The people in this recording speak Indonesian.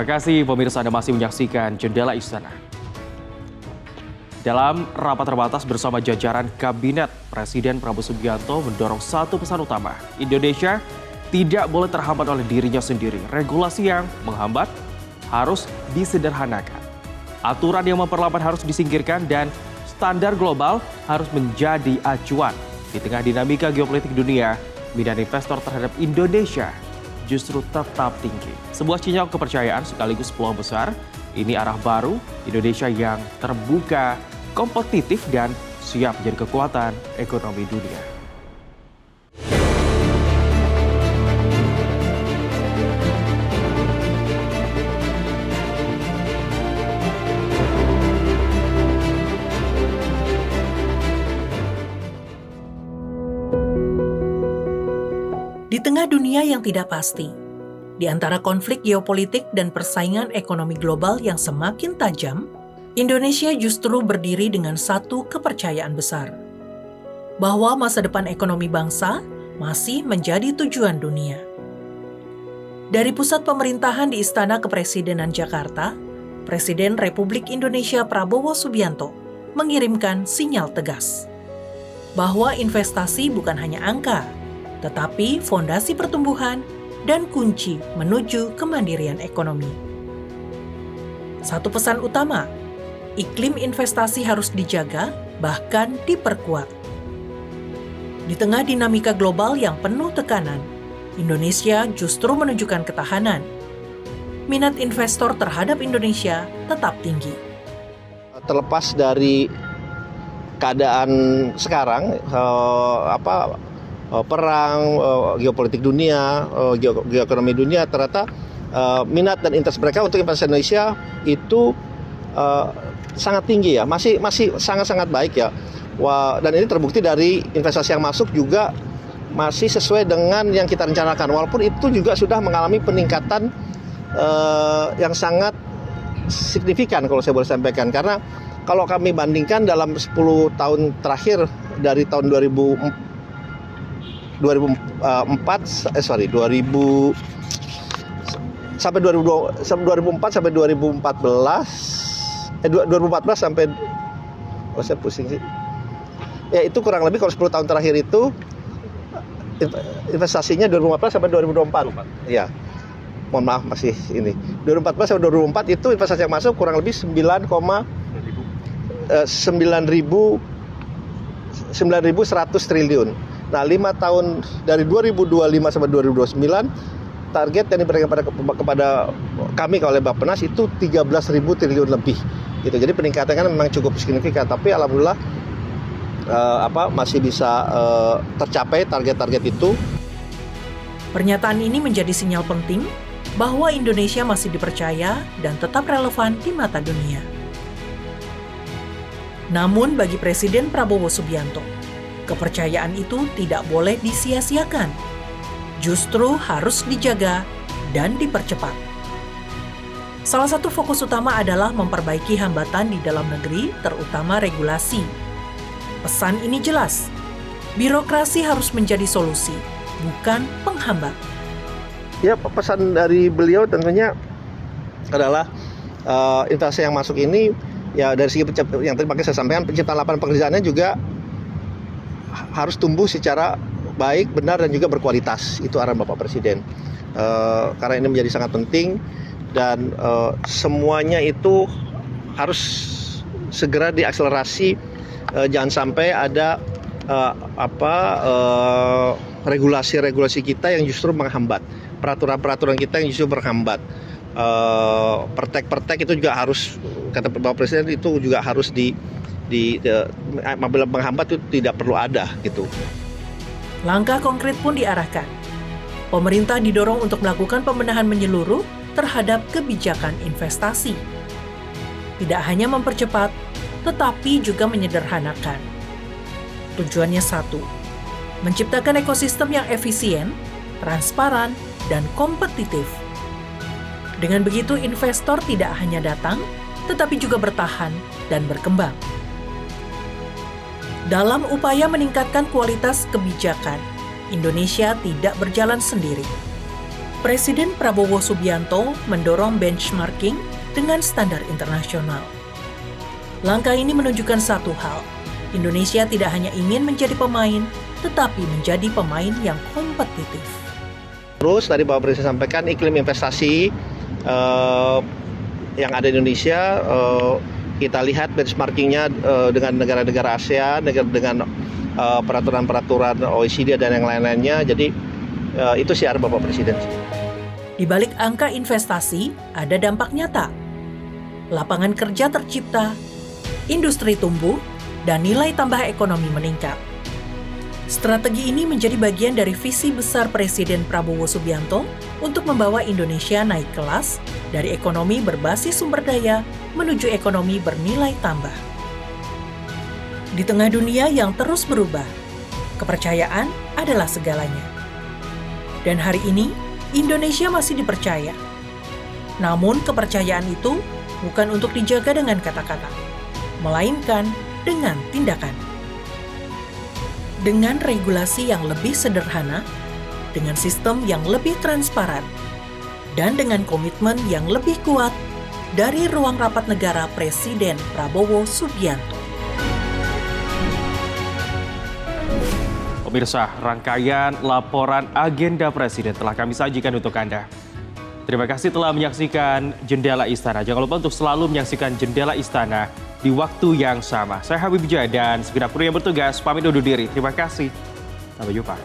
Terima kasih pemirsa, Anda masih menyaksikan Jendela Istana. Dalam rapat terbatas bersama jajaran Kabinet, Presiden Prabowo Subianto mendorong satu pesan utama. Indonesia tidak boleh terhambat oleh dirinya sendiri. Regulasi yang menghambat harus disederhanakan. Aturan yang memperlambat harus disingkirkan dan standar global harus menjadi acuan. Di tengah dinamika geopolitik dunia, minat investor terhadap Indonesia justru tetap tinggi. Sebuah sinyal kepercayaan sekaligus peluang besar. Ini arah baru Indonesia yang terbuka, kompetitif, dan siap menjadi kekuatan ekonomi dunia. Di tengah dunia yang tidak pasti, di antara konflik geopolitik dan persaingan ekonomi global yang semakin tajam, Indonesia justru berdiri dengan satu kepercayaan besar, bahwa masa depan ekonomi bangsa masih menjadi tujuan dunia. Dari pusat pemerintahan di Istana Kepresidenan Jakarta, Presiden Republik Indonesia Prabowo Subianto mengirimkan sinyal tegas bahwa investasi bukan hanya angka, tetapi fondasi pertumbuhan dan kunci menuju kemandirian ekonomi. Satu pesan utama, iklim investasi harus dijaga, bahkan diperkuat. Di tengah dinamika global yang penuh tekanan, Indonesia justru menunjukkan ketahanan. Minat investor terhadap Indonesia tetap tinggi. Terlepas dari keadaan sekarang, perang, geopolitik dunia, geoekonomi dunia, ternyata minat dan interest mereka untuk investasi Indonesia itu sangat tinggi ya, masih sangat baik ya. Dan ini terbukti dari investasi yang masuk juga masih sesuai dengan yang kita rencanakan, walaupun itu juga sudah mengalami peningkatan yang sangat signifikan kalau saya boleh sampaikan, karena kalau kami bandingkan dalam 10 tahun terakhir dari tahun 2000 sampai 2014 sampai 2014 sampai saya pusing sih. Ya itu kurang lebih kalau 10 tahun terakhir itu investasinya 2014 sampai 2024. Iya. Mohon maaf masih ini. 2014 sampai 2024 itu investasi yang masuk kurang lebih 9.100 triliun. Nah, 5 tahun dari 2025 sampai 2029, target yang diberikan kepada kami oleh Bappenas itu 13.000 triliun lebih. Gitu. Jadi peningkatannya kan memang cukup signifikan, tapi alhamdulillah masih bisa tercapai target-target itu. Pernyataan ini menjadi sinyal penting bahwa Indonesia masih dipercaya dan tetap relevan di mata dunia. Namun bagi Presiden Prabowo Subianto, kepercayaan itu tidak boleh disia-siakan. Justru harus dijaga dan dipercepat. Salah satu fokus utama adalah memperbaiki hambatan di dalam negeri, terutama regulasi. Pesan ini jelas, birokrasi harus menjadi solusi, bukan penghambat. Ya, pesan dari beliau tentunya adalah investasi yang masuk ini, ya dari segi yang tadi saya sampaikan, penciptaan lapangan pekerjaannya juga harus tumbuh secara baik, benar, dan juga berkualitas. Itu arahan Bapak Presiden. Karena ini menjadi sangat penting dan semuanya itu harus segera diakselerasi. Jangan sampai ada regulasi-regulasi kita yang justru menghambat, peraturan-peraturan kita yang justru menghambat. Pertek-pertek itu juga harus, kata Bapak Presiden, itu juga harus apabila menghambat itu tidak perlu ada gitu. Langkah konkret pun diarahkan. Pemerintah didorong untuk melakukan pembenahan menyeluruh terhadap kebijakan investasi. Tidak hanya mempercepat, tetapi juga menyederhanakan. Tujuannya satu, menciptakan ekosistem yang efisien, transparan, dan kompetitif. Dengan begitu investor tidak hanya datang, tetapi juga bertahan dan berkembang. Dalam upaya meningkatkan kualitas kebijakan, Indonesia tidak berjalan sendiri. Presiden Prabowo Subianto mendorong benchmarking dengan standar internasional. Langkah ini menunjukkan satu hal, Indonesia tidak hanya ingin menjadi pemain, tetapi menjadi pemain yang kompetitif. Terus tadi Bapak Presiden sampaikan iklim investasi yang ada di Indonesia, kita lihat benchmarkingnya dengan negara-negara ASEAN, dengan peraturan-peraturan OECD dan yang lain-lainnya. Jadi itu siar Bapak Presiden. Di balik angka investasi, ada dampak nyata. Lapangan kerja tercipta, industri tumbuh, dan nilai tambah ekonomi meningkat. Strategi ini menjadi bagian dari visi besar Presiden Prabowo Subianto untuk membawa Indonesia naik kelas dari ekonomi berbasis sumber daya menuju ekonomi bernilai tambah. Di tengah dunia yang terus berubah, kepercayaan adalah segalanya. Dan hari ini, Indonesia masih dipercaya. Namun kepercayaan itu bukan untuk dijaga dengan kata-kata, melainkan dengan tindakan. Dengan regulasi yang lebih sederhana, dengan sistem yang lebih transparan, dan dengan komitmen yang lebih kuat dari ruang rapat negara Presiden Prabowo Subianto. Pemirsa, rangkaian laporan agenda Presiden telah kami sajikan untuk Anda. Terima kasih telah menyaksikan Jendela Istana. Jangan lupa untuk selalu menyaksikan Jendela Istana di waktu yang sama. Saya Habib Wijaya dan segenap kru yang bertugas pamit undur diri. Terima kasih. Sampai jumpa.